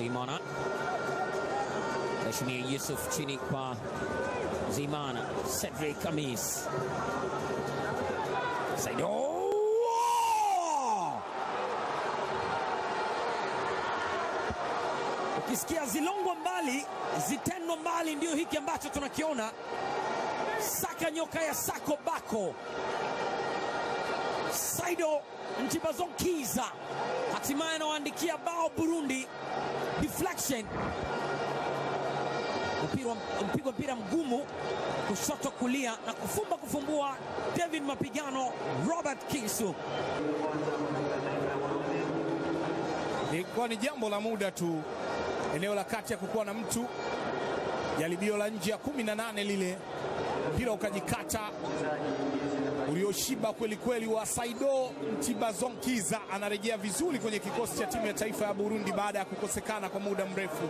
Zimana. Hashimir Yusuf chini kwa Zimana. Cedric Amis. Saido. Ukisikia zilongo mbali, zitendo mbali, ndio hiki ambacho tunakiona. Saka nyoka ya Sako Bako. Saido Ntibazonkiza hatimaye anawaandikia bao Burundi. Deflection, mpira mgumu kushoto kulia na kufumba kufumbua David Mapigano. Robert Kisu. Ilikuwa ni jambo la muda tu, eneo la kati ya kukuwa na mtu, jaribio la nje ya 18 lile, mpira ukajikata ulioshiba kweli kweli wa Saido Ntibazonkiza. Anarejea vizuri kwenye kikosi cha timu ya taifa ya Burundi baada ya kukosekana kwa muda mrefu.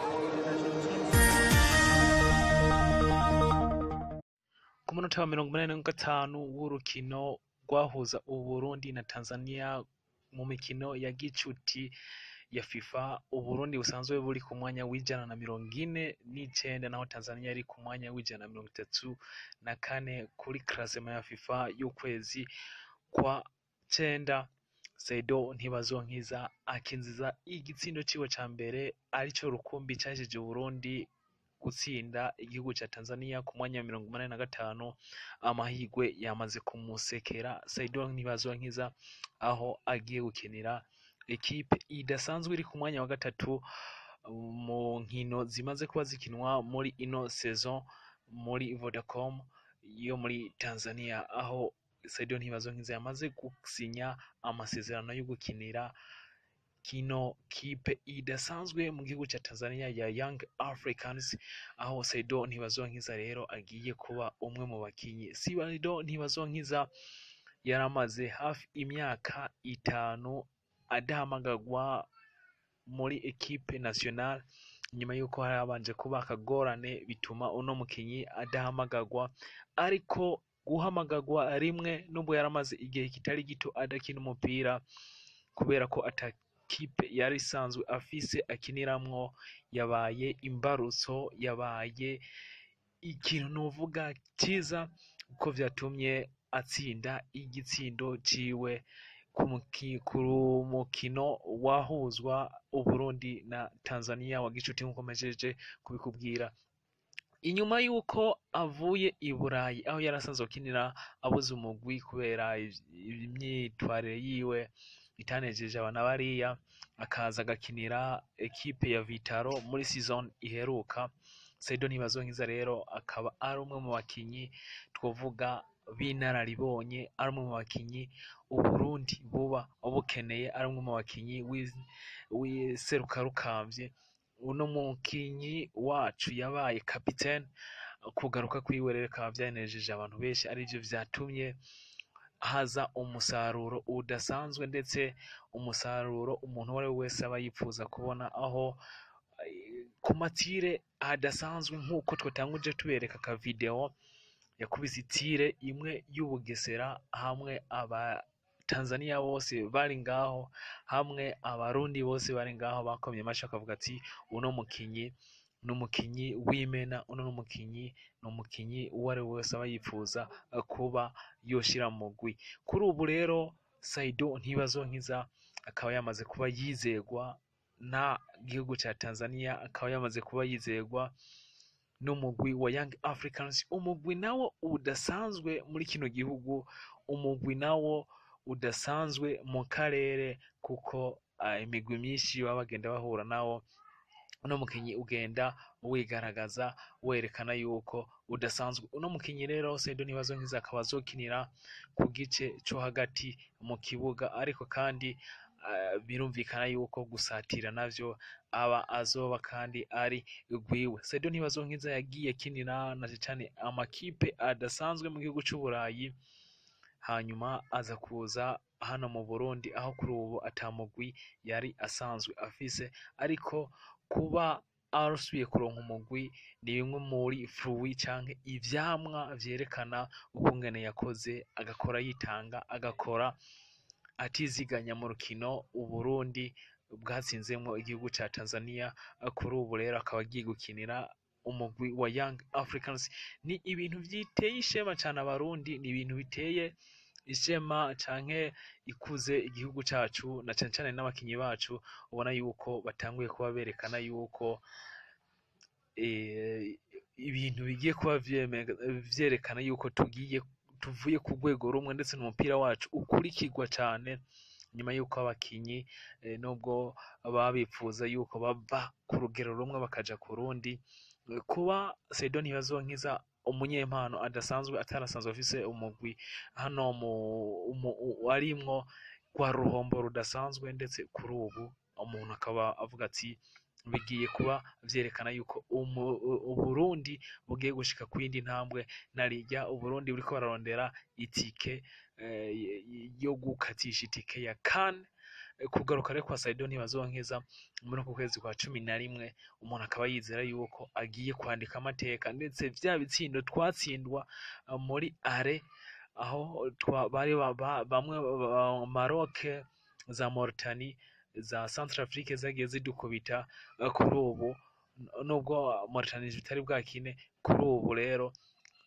Ku munota wa 85 w'urukino rwahuza Uburundi na Tanzania mu mikino ya gicuti ya FIFA, Uburundi busanzwe buri ku mwanya w'149 naho Tanzania iri ku mwanya w'134 kuri classement ya FIFA y'ukwezi kwa 9. Saido Ntibazonkiza akinziza igitsindo ciwe ca mbere arico rukumbi cashije Uburundi gutsinda igihugu ca Tanzania ku mwanya wa 85. Amahigwe yamaze kumusekera Saido Ntibazonkiza aho agiye gukinira ekipe idasanzwe iri ku mwanya wa 3 mu nkino zimaze kuba zikinwa muri ino saison muri Vodacom yo muri Tanzania, aho Saido Ntibazonkiza yamaze gusinya amasezerano yo gukinira kino kipe idasanzwe mu gihugu cha Tanzania ya Young Africans, aho Saido Ntibazonkiza rero agiye kuba umwe mu bakinyi. Saido Ntibazonkiza yaramaze hafi imyaka 5 adahamagagwa muri ekipe nationale, nyuma yuko hari abanje kuba akagorane bituma uno mukinyi adahamagagwa, ariko guhamagagwa rimwe nubwo yaramaze igihe kitari gito adakina umupira kubera ko kipe yari isanzwe afise akiniramwo yabaye imbarutso, yabaye ikintu novuga cyiza uko vyatumye atsinda igitsindo ciwe ku mukino wahuzwa Uburundi na Tanzania wa gicuti nkuko mejeje kubikubwira. Inyuma yuko avuye i Burayi aho yarasanzwe akinira abuze umugwi kubera imyitwarire yiwe itanejeje abana bariya, akaza gakinira ekipe ya Vitaro muri season iheruka. Saido Ntibazonkiza rero akaba ari umwe mu bakinyi twovuga binararibonye, ari umwe mu bakinyi Uburundi buba obukeneye, ari umwe mu bakinyi w'iserukarukambye. Uno mukinyi wacu yabaye kapitene, kugaruka kwiwe rero kaba byanejeje abantu benshi, arivyo vyatumye haza umusaruro udasanzwe, ndetse umusaruro umuntu wari wese aba yipfuza kubona, aho ku matire adasanzwe nkuko twatanguje tubereka ka video yakubise itire imwe y'Ubugesera, hamwe aba Tanzania bose bari ngaho, hamwe abarundi bose bari ngaho bakomye amashi akavuga ati uno mukinyi n'umukinyi w'imena, uno n'umukinyi uwari wese aba yipfuza kuba yoshira mu mugwi. Kuri ubu rero Saido Ntibazonkiza akaba yamaze kuba yizegwa na gihugu cha Tanzania, akaba yamaze kuba yizegwa n'umugwi wa Young Africans, umugwi nawo udasanzwe muri kino gihugu, umugwi nawo udasanzwe mu karere, kuko imigwi myinshi baba bagenda bahura nawo. Uno mukinyi ugenda wigaragaza werekana yuko udasanzwe. Uno mukinyi rero Saido Ntibazonkiza akaba azokinira ku gice cyo hagati mu kibuga, ariko kandi birumvikana yuko gusatira navyo aba azoba kandi ari gwiwe. Saido Ntibazonkiza yagiye kinira na cyane amakipe adasanzwe mu gihugu cy'u Burayi, hanyuma aza kuza hano mu Burundi, aho kuri ubu atamugwi yari asanzwe afise, ariko kuba arasubiye kuronka umugwi ni bimwe muri fruit canke ivyamwa vyerekana ukungene yakoze, agakora yitanga, agakora atiziganya mu rukino Uburundi bwatsinzemwo igihugu ca Tanzania. Kuri ubu rero akaba agiye gukinira umugwi wa Young Africans. Ni ibintu vyiteye ishema cyane abarundi, ni ibintu biteye ishema canke ikuze igihugu cacu, na cane cane n'abakinyi bacu ubona yuko batanguye kuba berekana yuko ibintu bigiye kuba vyerekana yuko tuvuye ku rwego rumwe, ndetse n'umupira wacu ukurikirwa cyane, nyuma yuko abakinyi nubwo baba bipfuza yuko bava ku rugero rumwe bakaja ku rundi. Kuba Saido Ntibazonkiza umunyempano adasanzwe, atarasanzwe afise umugwi hano warimwo kwa ruhombo rudasanzwe, ndetse kuri ubu umuntu akaba avuga ati bigiye kuba vyerekana yuko Uburundi bugiye gushika kwindi ntambwe, narijya Uburundi buriko bararondera itike yo gukatisha itike ya CAN. Kugaruka rero kwa Saido Ntibazonkiza muri ku kwezi kwa 11, umuntu akaba yizera yuko agiye kwandika amateka, ndetse vya bitsindo twatsindwa muri are, aho bari bamwe Maroc, za Mauritanie, za Centrafrique zagiye zidukubita. Kuri ubu nubwo Mauritanie bitari bwakine, kuri ubu rero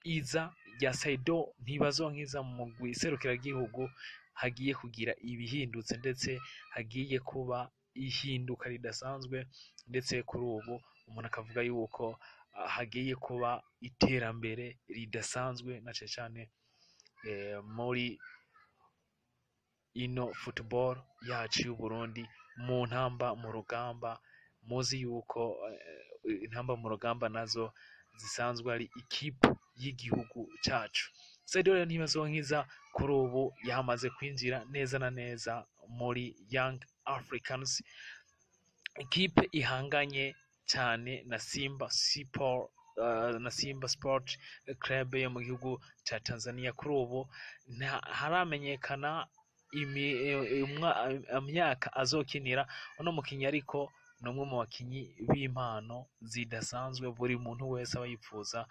iza rya Saido Ntibazonkiza mu mugwi serukiragihugu hagiye kugira ibihindutse, ndetse hagiye kuba ihinduka ridasanzwe, ndetse kuri ubu umuntu akavuga yuko hagiye kuba iterambere ridasanzwe, na cyane muri ino football yacu y'u Burundi, mu ntamba mu rugamba. Muzi yuko intamba mu rugamba nazo zisanzwe ari ikipe y'igihugu cacu. Saido Ntibazonkiza kuri ubu yamaze kwinjira neza na neza muri Young Africans, ikipe ihanganye cyane na Simba Sport Club yo mu gihugu ca Tanzania. Kuri ubu haramenyekana imyaka azokinira uno mukinyi, ariko numwe mu bakinyi b'impano zidasanzwe buri muntu wese aba yifuza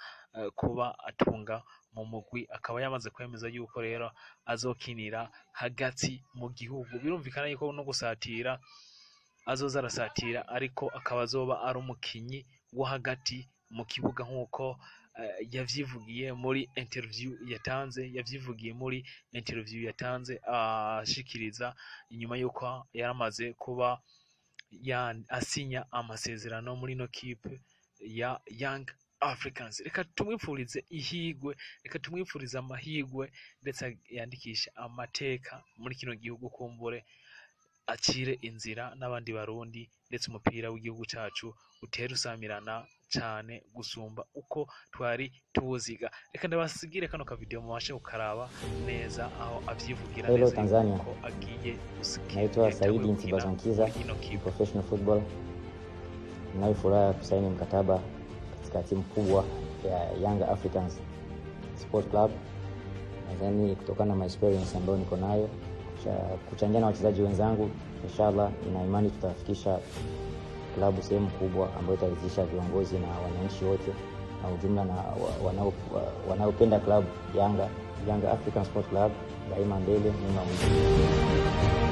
kuba atunga mu mugwi. Akaba yamaze kwemeza yuko rero azokinira hagati mu gihugu. Birumvikana yuko no gusatira azoza arasatira, ariko akaba azoba ari umukinyi wo hagati mu kibuga, nk'uko yavyivugiye muri interview yatanze ashikiriza inyuma yuko yaramaze kuba asinya amasezerano muri no kipe ya Young Africans. Reka tumwifurize ihigwe, reka tumwifurize amahigwe, ndetse yandikisha amateka muri kino gihugu, kumbure acire inzira n'abandi barundi, ndetse umupira w'igihugu cacu utera usamirana cyane gusumba uko twari tuwuziga. Reka ndabasigire kano ka video mubashe kukaraba neza aho avyivugira Hello neza Tanzania. ko agiye gusikia. Naitwa Saidi Ntibazonkiza, professional football. Ninayo furaha kusaini mkataba katika timu kubwa ya Young Africans Sport Club. Nadhani kutokana na experience ambayo niko nayo kuchangia na wachezaji wenzangu, inshallah nina imani tutafikisha klabu sehemu kubwa ambayo itaridhisha viongozi na wananchi wote na ujumla na wanaopenda klabu Young African Sport Club. Daima mbele, nyuma mbele.